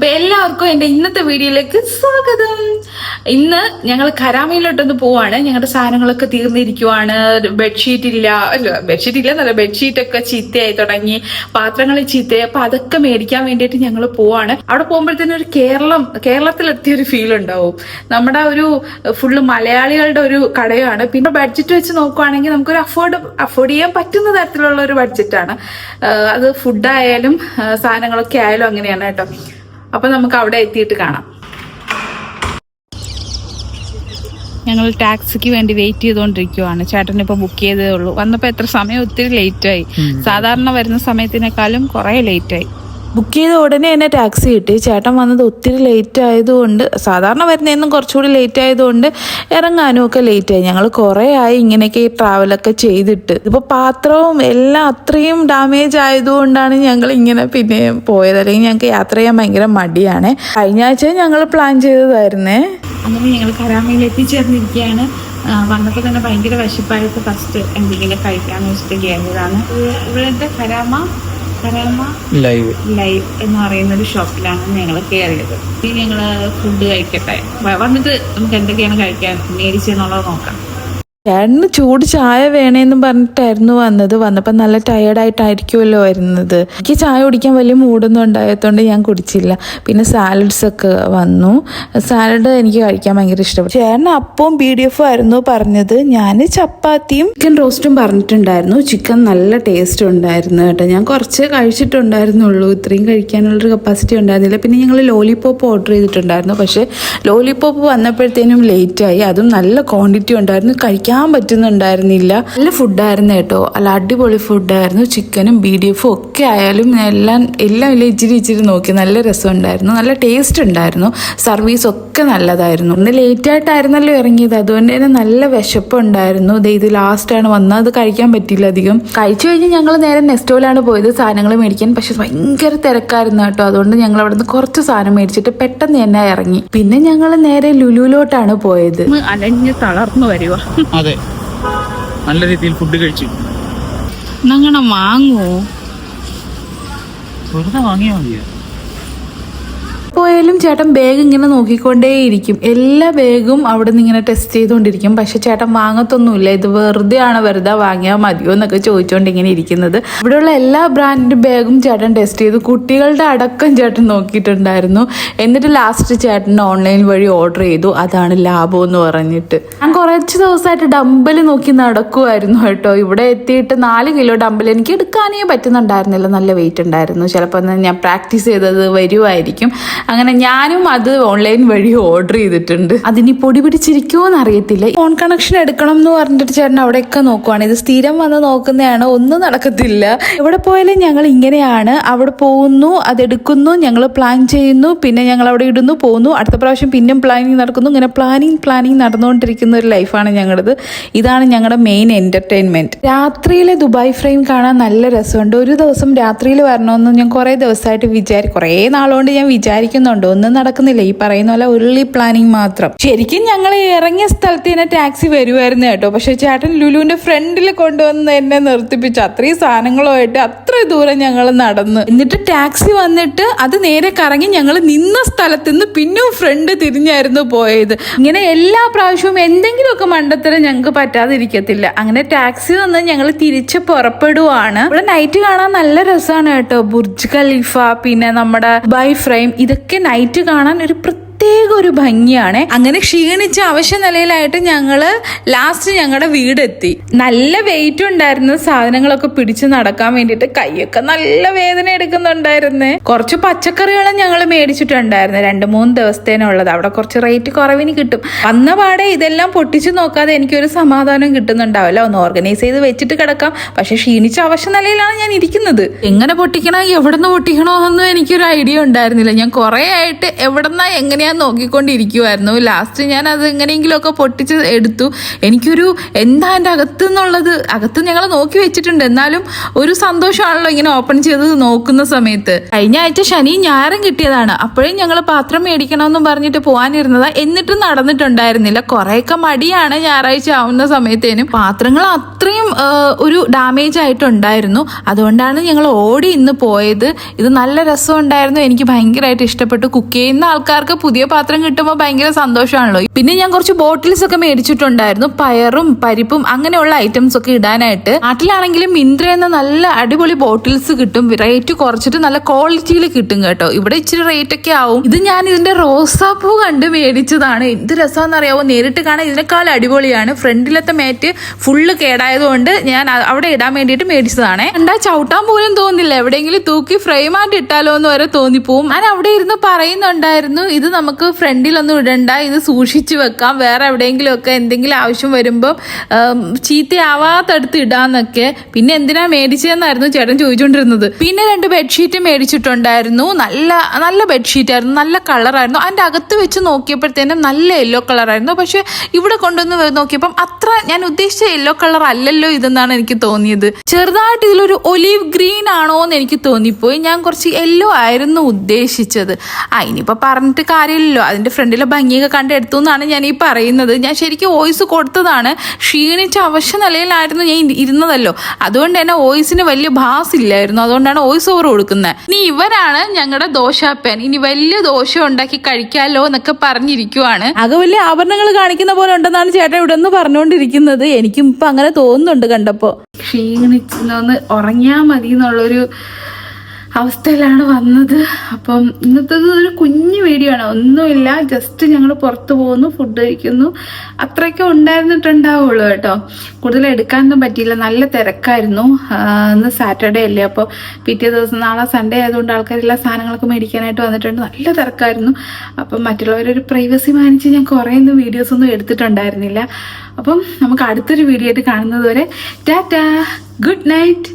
അപ്പൊ എല്ലാവർക്കും എന്റെ ഇന്നത്തെ വീഡിയോയിലേക്ക് സ്വാഗതം. ഇന്ന് ഞങ്ങൾ കരാമയിലോട്ടൊന്ന് പോവാണ്. ഞങ്ങളുടെ സാധനങ്ങളൊക്കെ തീർന്നിരിക്കുവാണ്. ബെഡ്ഷീറ്റ് ഇല്ലെന്നല്ല, ബെഡ്ഷീറ്റ് ഒക്കെ ചീത്തയായി തുടങ്ങി, പാത്രങ്ങൾ ചീത്തയായി. അപ്പൊ അതൊക്കെ മേടിക്കാൻ വേണ്ടിയിട്ട് ഞങ്ങൾ പോവാണ്. അവിടെ പോകുമ്പോഴത്തേനും ഒരു കേരളത്തിലെത്തിയ ഒരു ഫീൽ ഉണ്ടാവും. നമ്മുടെ ഒരു ഫുള്ള് മലയാളികളുടെ ഒരു കടയാണ്. പിന്നെ ബഡ്ജറ്റ് വെച്ച് നോക്കുവാണെങ്കിൽ നമുക്കൊരു അഫോർഡ് ചെയ്യാൻ പറ്റുന്ന തരത്തിലുള്ള ഒരു ബഡ്ജറ്റാണ് അത്. ഫുഡായാലും സാധനങ്ങളൊക്കെ ആയാലും അങ്ങനെയാണ് കേട്ടോ. അപ്പൊ നമുക്ക് അവിടെ എത്തിയിട്ട് കാണാം. ഞങ്ങൾ ടാക്സിക്ക് വേണ്ടി വെയിറ്റ് ചെയ്തുകൊണ്ടിരിക്കുവാണ്. ചേട്ടൻ ഇപ്പൊ ബുക്ക് ചെയ്തേ ഉള്ളൂ. വന്നപ്പോ എത്ര സമയം ഒത്തിരി ലേറ്റായി. സാധാരണ വരുന്ന സമയത്തിനേക്കാളും കുറെ ലേറ്റായി. ബുക്ക് ചെയ്ത ഉടനെ തന്നെ ടാക്സി കിട്ടി. ചേട്ടൻ വന്നത് ഒത്തിരി ലേറ്റ് ആയതുകൊണ്ട്, സാധാരണ വരുന്നതെന്നും കുറച്ചുകൂടി ലേറ്റ് ആയതുകൊണ്ട് ഇറങ്ങാനും ഒക്കെ ലേറ്റായി. ഞങ്ങൾ കുറേ ആയി ഇങ്ങനെയൊക്കെ ഈ ട്രാവലൊക്കെ ചെയ്തിട്ട്. ഇപ്പോൾ പാത്രവും എല്ലാം അത്രയും ഡാമേജ് ആയതുകൊണ്ടാണ് ഞങ്ങൾ ഇങ്ങനെ പിന്നെ പോയത്. അല്ലെങ്കിൽ ഞങ്ങൾക്ക് യാത്ര ചെയ്യാൻ ഭയങ്കര മടിയാണ്. കഴിഞ്ഞ ആഴ്ച ഞങ്ങൾ പ്ലാൻ ചെയ്തതായിരുന്നേ. അങ്ങനെ ഞങ്ങൾ കരാമയിൽ എത്തിച്ചേർന്നിരിക്കുകയാണ്. വന്നപ്പോൾ തന്നെ ഭയങ്കര വിശപ്പായിട്ട് ഫസ്റ്റ് എന്തെങ്കിലും കഴിക്കാമെന്ന് വെച്ചിട്ട് കയറിയതാണ്. ഇവിടുത്തെ കരാമ ലൈവ് എന്ന് പറയുന്ന ഒരു ഷോപ്പിലാണ് ഞങ്ങൾ കയറിയത്. ഇനി ഞങ്ങൾ ഫുഡ് കഴിക്കട്ടെ. വന്നിട്ട് നമുക്ക് എന്തൊക്കെയാണ് കഴിക്കാൻ മേടിച്ചെന്നുള്ളത് നോക്കാം. ചേട്ടന് ചൂട് ചായ വേണേന്ന് പറഞ്ഞിട്ടായിരുന്നു വന്നത്. വന്നപ്പോൾ നല്ല ടയേർഡായിട്ടായിരിക്കുമല്ലോ വരുന്നത്. എനിക്ക് ചായ കുടിക്കാൻ വലിയ മൂടൊന്നും ഉണ്ടായതുകൊണ്ട് ഞാൻ കുടിച്ചില്ല. പിന്നെ സാലഡ്സ് ഒക്കെ വന്നു. സാലഡ് എനിക്ക് കഴിക്കാൻ ഭയങ്കര ഇഷ്ടപ്പെട്ടു. ചേട്ടന് അപ്പവും PDF ആയിരുന്നു പറഞ്ഞത്. ഞാൻ ചപ്പാത്തിയും ചിക്കൻ റോസ്റ്റും പറഞ്ഞിട്ടുണ്ടായിരുന്നു. ചിക്കൻ നല്ല ടേസ്റ്റ് ഉണ്ടായിരുന്നു കേട്ടോ. ഞാൻ കുറച്ച് കഴിച്ചിട്ടുണ്ടായിരുന്നുള്ളൂ. ഇത്രയും കഴിക്കാനുള്ളൊരു കപ്പാസിറ്റി ഉണ്ടായിരുന്നില്ല. പിന്നെ ഞങ്ങൾ ലോലിപോപ്പ് ഓർഡർ ചെയ്തിട്ടുണ്ടായിരുന്നു. പക്ഷേ ലോലിപോപ്പ് വന്നപ്പോഴത്തേനും ലേറ്റായി. അതും നല്ല ക്വാണ്ടിറ്റി ഉണ്ടായിരുന്നു. കഴിക്കാൻ പറ്റുന്നുണ്ടായിരുന്നില്ല. നല്ല ഫുഡായിരുന്നു കേട്ടോ. അല്ല, അടിപൊളി ഫുഡായിരുന്നു. ചിക്കനും BDF ഒക്കെ ആയാലും എല്ലാം ഇച്ചിരി നോക്കി. നല്ല രസമുണ്ടായിരുന്നു, നല്ല ടേസ്റ്റ് ഉണ്ടായിരുന്നു. സർവീസ് ഒക്കെ നല്ലതായിരുന്നു. ഇന്ന് ലേറ്റ് ആയിട്ടായിരുന്നല്ലോ ഇറങ്ങിയത്, അതുകൊണ്ട് തന്നെ നല്ല വിശപ്പുണ്ടായിരുന്നു. ഇത് ലാസ്റ്റാണ് വന്നത്. അത് കഴിക്കാൻ പറ്റില്ല അധികം. കഴിച്ചു കഴിഞ്ഞ് ഞങ്ങൾ നേരെ നെസ്റ്റോയിലാണ് പോയത് സാധനങ്ങൾ മേടിക്കാൻ. പക്ഷെ ഭയങ്കര തിരക്കായിരുന്നു കേട്ടോ. അതുകൊണ്ട് ഞങ്ങൾ അവിടെ നിന്ന് കുറച്ച് സാധനം മേടിച്ചിട്ട് പെട്ടെന്ന് തന്നെ ഇറങ്ങി. പിന്നെ ഞങ്ങൾ നേരെ ലുലുവിലോട്ടാണ് പോയത്. അലഞ്ഞ് തളർന്നു വരുക. അതെ, നല്ല രീതിയിൽ ഫുഡ് കഴിച്ചു. അങ്ങനെ വാങ്ങുവോ? വെറുതെ വാങ്ങിയാൽ മതിയോ? പോയാലും ചേട്ടൻ ബാഗ് ഇങ്ങനെ നോക്കിക്കൊണ്ടേയിരിക്കും. എല്ലാ ബാഗും അവിടെ നിന്ന് ഇങ്ങനെ ടെസ്റ്റ് ചെയ്തുകൊണ്ടിരിക്കും. പക്ഷെ ചേട്ടൻ വാങ്ങത്തൊന്നുമില്ല. ഇത് വെറുതെ വാങ്ങിയാൽ മതിയോ എന്നൊക്കെ ചോദിച്ചുകൊണ്ട് ഇങ്ങനെ ഇരിക്കുന്നത്. ഇവിടെയുള്ള എല്ലാ ബ്രാൻഡിന്റെ ബാഗും ചേട്ടൻ ടെസ്റ്റ് ചെയ്തു. കുട്ടികളുടെ അടക്കം ചേട്ടൻ നോക്കിയിട്ടുണ്ടായിരുന്നു. എന്നിട്ട് ലാസ്റ്റ് ചേട്ടൻ ഓൺലൈൻ വഴി ഓർഡർ ചെയ്തു. അതാണ് ലാഭം എന്ന് പറഞ്ഞിട്ട്. ഞാൻ കുറച്ച് ദിവസമായിട്ട് ഡമ്പൽ നോക്കി നടക്കുമായിരുന്നു കേട്ടോ. ഇവിടെ എത്തിയിട്ട് 4 കിലോ ഡമ്പൽ എനിക്ക് എടുക്കാനേ പറ്റുന്നുണ്ടായിരുന്നില്ല. നല്ല വെയിറ്റ് ഉണ്ടായിരുന്നു. ചിലപ്പോൾ ഞാൻ പ്രാക്ടീസ് ചെയ്തത് വരുമായിരിക്കും. അങ്ങനെ ഞാനും അത് ഓൺലൈൻ വഴി ഓർഡർ ചെയ്തിട്ടുണ്ട്. അതിനി പൊടി പിടിച്ചിരിക്കുമോ എന്ന് അറിയത്തില്ല. ഫോൺ കണക്ഷൻ എടുക്കണം എന്ന് പറഞ്ഞിട്ട് ചേട്ടൻ അവിടെയൊക്കെ നോക്കുവാണ്. ഇത് സ്ഥിരം വന്ന് നോക്കുന്നതാണ്, ഒന്നും നടക്കത്തില്ല. എവിടെ പോയാലും ഞങ്ങൾ ഇങ്ങനെയാണ്. അവിടെ പോകുന്നു, അതെടുക്കുന്നു, ഞങ്ങൾ പ്ലാൻ ചെയ്യുന്നു, പിന്നെ ഞങ്ങൾ അവിടെ ഇടുന്നു, പോകുന്നു. അടുത്ത പ്രാവശ്യം പിന്നെയും പ്ലാനിങ് നടക്കുന്നു. ഇങ്ങനെ പ്ലാനിങ് നടന്നുകൊണ്ടിരിക്കുന്ന ഒരു ലൈഫാണ് ഞങ്ങളുടേത്. ഇതാണ് ഞങ്ങളുടെ മെയിൻ എന്റർടൈൻമെന്റ്. രാത്രിയിലെ ദുബായ് ഫ്രെയിം കാണാൻ നല്ല രസമുണ്ട്. ഒരു ദിവസം രാത്രിയിൽ വരണമെന്ന് ഞാൻ കുറേ ദിവസമായിട്ട് കുറേ നാളുകൊണ്ട് ഞാൻ വിചാരിക്കുന്നുണ്ട്. ഒന്നും നടക്കുന്നില്ല. ഈ പറയുന്ന പോലെ ഉള്ളി പ്ലാനിങ് മാത്രം. ശരിക്കും ഞങ്ങൾ ഇറങ്ങിയ സ്ഥലത്ത് തന്നെ ടാക്സി വരുമായിരുന്നു കേട്ടോ. പക്ഷെ ചേട്ടൻ ലുലുവിന്റെ ഫ്രണ്ടിൽ കൊണ്ടുവന്ന് എന്നെ നിർത്തിപ്പിച്ചു. അത്രയും സാധനങ്ങളുമായിട്ട് അത്ര ദൂരം ഞങ്ങൾ നടന്ന്. എന്നിട്ട് ടാക്സി വന്നിട്ട് അത് നേരെ കറങ്ങി ഞങ്ങൾ നിന്ന സ്ഥലത്ത് നിന്ന് പിന്നെയും ഫ്രണ്ട് തിരിഞ്ഞായിരുന്നു പോയത്. ഇങ്ങനെ എല്ലാ പ്രാവശ്യവും എന്തെങ്കിലുമൊക്കെ മണ്ടത്തരം ഞങ്ങൾക്ക് പറ്റാതിരിക്കത്തില്ല. അങ്ങനെ ടാക്സി വന്ന് ഞങ്ങൾ തിരിച്ച് പുറപ്പെടുവാണ്. ഇവിടെ നൈറ്റ് കാണാൻ നല്ല രസമാണ് കേട്ടോ. ബുർജ് ഖലീഫ, പിന്നെ നമ്മുടെ ദുബായ് ഫ്രെയിം, ഇതൊക്കെ നൈറ്റ് കാണാൻ ഒരു പ്രത്യേക ഒരു ഭംഗിയാണ്. അങ്ങനെ ക്ഷീണിച്ച അവശ്യ നിലയിലായിട്ട് ഞങ്ങള് ലാസ്റ്റ് ഞങ്ങളുടെ വീടെത്തി. നല്ല വെയിറ്റ് ഉണ്ടായിരുന്നു. സാധനങ്ങളൊക്കെ പിടിച്ച് നടക്കാൻ വേണ്ടിയിട്ട് കൈയൊക്കെ നല്ല വേദന എടുക്കുന്നുണ്ടായിരുന്നേ. കുറച്ച് പച്ചക്കറികളും ഞങ്ങൾ മേടിച്ചിട്ടുണ്ടായിരുന്നു. 2-3 ദിവസത്തേനുള്ളത്. അവിടെ കുറച്ച് റേറ്റ് കുറവിന് കിട്ടും. വന്ന പാടെ ഇതെല്ലാം പൊട്ടിച്ചു നോക്കാതെ എനിക്കൊരു സമാധാനം കിട്ടുന്നുണ്ടാവില്ല. ഒന്ന് ഓർഗനൈസ് ചെയ്ത് വെച്ചിട്ട് കിടക്കാം. പക്ഷെ ക്ഷീണിച്ച അവശ്യ നിലയിലാണ് ഞാൻ ഇരിക്കുന്നത്. എങ്ങനെ പൊട്ടിക്കണോ, എവിടുന്ന് പൊട്ടിക്കണോ എന്നൊന്നും എനിക്കൊരു ഐഡിയ ഉണ്ടായിരുന്നില്ല. ഞാൻ കുറെ ആയിട്ട് എവിടെന്നാ എങ്ങനെയാ ഞാൻ നോക്കിക്കൊണ്ടിരിക്കുമായിരുന്നു. ലാസ്റ്റ് ഞാൻ അത് എങ്ങനെയെങ്കിലുമൊക്കെ പൊട്ടിച്ച് എടുത്തു. എനിക്കൊരു എന്താ എൻ്റെ അകത്ത് ഞങ്ങൾ നോക്കി വെച്ചിട്ടുണ്ട്, എന്നാലും ഒരു സന്തോഷമാണല്ലോ ഇങ്ങനെ ഓപ്പൺ ചെയ്ത് നോക്കുന്ന സമയത്ത്. കഴിഞ്ഞ ആഴ്ച ശനി ഞായറും കിട്ടിയതാണ്. അപ്പോഴും ഞങ്ങൾ പാത്രം മേടിക്കണമെന്നും പറഞ്ഞിട്ട് പോകാനിരുന്നതാ. എന്നിട്ടും നടന്നിട്ടുണ്ടായിരുന്നില്ല. കുറേയൊക്കെ മടിയാണ് ഞായറാഴ്ച ആവുന്ന സമയത്തേനും. പാത്രങ്ങൾ അത്രയും ഒരു ഡാമേജ് ആയിട്ടുണ്ടായിരുന്നു. അതുകൊണ്ടാണ് ഞങ്ങൾ ഓടി ഇന്ന് പോയത്. ഇത് നല്ല രസമുണ്ടായിരുന്നു. എനിക്ക് ഭയങ്കരമായിട്ട് ഇഷ്ടപ്പെട്ടു. കുക്ക് ചെയ്യുന്ന ആൾക്കാർക്ക് പുതിയ പാത്രം കിട്ടുമ്പോൾ ഭയങ്കര സന്തോഷമാണല്ലോ. പിന്നെ ഞാൻ കുറച്ച് ബോട്ടിൽസ് ഒക്കെ മേടിച്ചിട്ടുണ്ടായിരുന്നു, പയറും പരിപ്പും അങ്ങനെയുള്ള ഐറ്റംസ് ഒക്കെ ഇടാനായിട്ട്. നാട്ടിലാണെങ്കിലും മിന്ത്ര എന്ന നല്ല അടിപൊളി ബോട്ടിൽസ് കിട്ടും. റേറ്റ് കുറച്ചിട്ട് നല്ല ക്വാളിറ്റിയിൽ കിട്ടും കേട്ടോ. ഇവിടെ ഇച്ചിരി റേറ്റ് ഒക്കെ ആവും. ഇത് ഞാൻ ഇതിന്റെ റോസാപ്പൂ കണ്ട് മേടിച്ചതാണ്. എന്ത് രസമാണെന്ന് അറിയാവോ, നേരിട്ട് കാണാൻ ഇതിനേക്കാൾ അടിപൊളിയാണ്. ഫ്രണ്ടിലത്തെ മാറ്റ് ഫുള്ള് കേടായതുകൊണ്ട് ഞാൻ അവിടെ ഇടാൻ വേണ്ടിയിട്ട് മേടിച്ചതാണ്. എന്താ ചവിട്ടാൻ പോലും തോന്നില്ല. എവിടെയെങ്കിലും തൂക്കി ഫ്രെയിം ആയിട്ട് ഇട്ടാലോ എന്ന് വരെ തോന്നിപ്പോവും. ഞാൻ അവിടെ ഇരുന്ന് പറയുന്നുണ്ടായിരുന്നു, ഇത് നമുക്ക് ഫ്രണ്ടിലൊന്നും ഇടണ്ട, ഇത് സൂക്ഷിച്ചു വെക്കാം, വേറെ എവിടെയെങ്കിലും ഒക്കെ എന്തെങ്കിലും ആവശ്യം വരുമ്പോൾ ചീത്തയാവാത്തടുത്ത് ഇടാന്നൊക്കെ. പിന്നെ എന്തിനാ മേടിച്ചതെന്നായിരുന്നു ചേട്ടൻ ചോദിച്ചുകൊണ്ടിരുന്നത്. പിന്നെ 2 ബെഡ്ഷീറ്റ് മേടിച്ചിട്ടുണ്ടായിരുന്നു. നല്ല നല്ല ബെഡ്ഷീറ്റ് ആയിരുന്നു, നല്ല കളറായിരുന്നു. അതിൻ്റെ അകത്ത് വെച്ച് നോക്കിയപ്പോഴത്തേനും നല്ല യെല്ലോ കളറായിരുന്നു. പക്ഷെ ഇവിടെ കൊണ്ടുവന്ന് നോക്കിയപ്പം അത്ര ഞാൻ ഉദ്ദേശിച്ച യെല്ലോ കളർ അല്ലല്ലോ ഇതെന്നാണ് എനിക്ക് തോന്നിയത്. ചെറുതായിട്ട് ഇതിലൊരു ഒലീവ് ഗ്രീൻ ആണോ എന്ന് എനിക്ക് തോന്നിപ്പോയി. ഞാൻ കുറച്ച് യെല്ലോ ആയിരുന്നു ഉദ്ദേശിച്ചത്. ഇനിയിപ്പോൾ പറഞ്ഞിട്ട് കാര്യമില്ലല്ലോ, അതിൻ്റെ ഫ്രണ്ടിലെ ഭംഗിയൊക്കെ കണ്ടെടുത്തു എന്നാണ് ഞാൻ ഈ പറയുന്നത്. ഞാൻ ശരിക്കും വോയിസ് കൊടുത്തതാണ്. ക്ഷീണിച്ച അവശ്യ നിലയിലായിരുന്നു ഞാൻ ഇരുന്നതല്ലോ, അതുകൊണ്ട് തന്നെ വോയിസിന് വലിയ ഭാസില്ലായിരുന്നു. അതുകൊണ്ടാണ് വോയിസ് ഓവർ കൊടുക്കുന്നത്. ഇനി ഇവരാണ് ഞങ്ങളുടെ ദോശാപ്പൻ. ഇനി വലിയ ദോശ ഉണ്ടാക്കി കഴിക്കാമല്ലോ എന്നൊക്കെ പറഞ്ഞിരിക്കുവാണ്. ആകെ വലിയ ആഭരണങ്ങൾ കാണിക്കുന്ന പോലെ ഉണ്ടെന്നാണ് ചേട്ടൻ ഇവിടെ നിന്ന് പറഞ്ഞുകൊണ്ടിരിക്കുന്നത്. എനിക്കും ഇപ്പം അങ്ങനെ തോന്നുന്നുണ്ട് കണ്ടപ്പോൾ. ക്ഷീണിച്ചൊന്ന് ഉറങ്ങിയാൽ മതി എന്നുള്ളൊരു അവസ്ഥയിലാണ് വന്നത്. അപ്പം ഇന്നത്തേത് ഒരു കുഞ്ഞു വീഡിയോ ആണ്, ഒന്നുമില്ല. ജസ്റ്റ് ഞങ്ങൾ പുറത്ത് പോകുന്നു, ഫുഡ് കഴിക്കുന്നു, അത്രയൊക്കെ ഉണ്ടായിരുന്നിട്ടുണ്ടാവുള്ളൂ കേട്ടോ. കൂടുതൽ എടുക്കാനൊന്നും പറ്റിയില്ല, നല്ല തിരക്കായിരുന്നു. ഇന്ന് സാറ്റർഡേ അല്ലേ, അപ്പോൾ പിറ്റേ ദിവസം നാളെ സൺഡേ ആയതുകൊണ്ട് ആൾക്കാരെല്ലാം സാധനങ്ങളൊക്കെ മേടിക്കാനായിട്ട് വന്നിട്ടുണ്ട്. നല്ല തിരക്കായിരുന്നു. അപ്പം മറ്റുള്ളവരൊരു പ്രൈവസി മാനിച്ച് ഞാൻ കുറേയൊന്നും വീഡിയോസൊന്നും എടുത്തിട്ടുണ്ടായിരുന്നില്ല. അപ്പം നമുക്ക് അടുത്തൊരു വീഡിയോ ആയിട്ട് കാണുന്നത് വരെ ടാറ്റാ, ഗുഡ് നൈറ്റ്.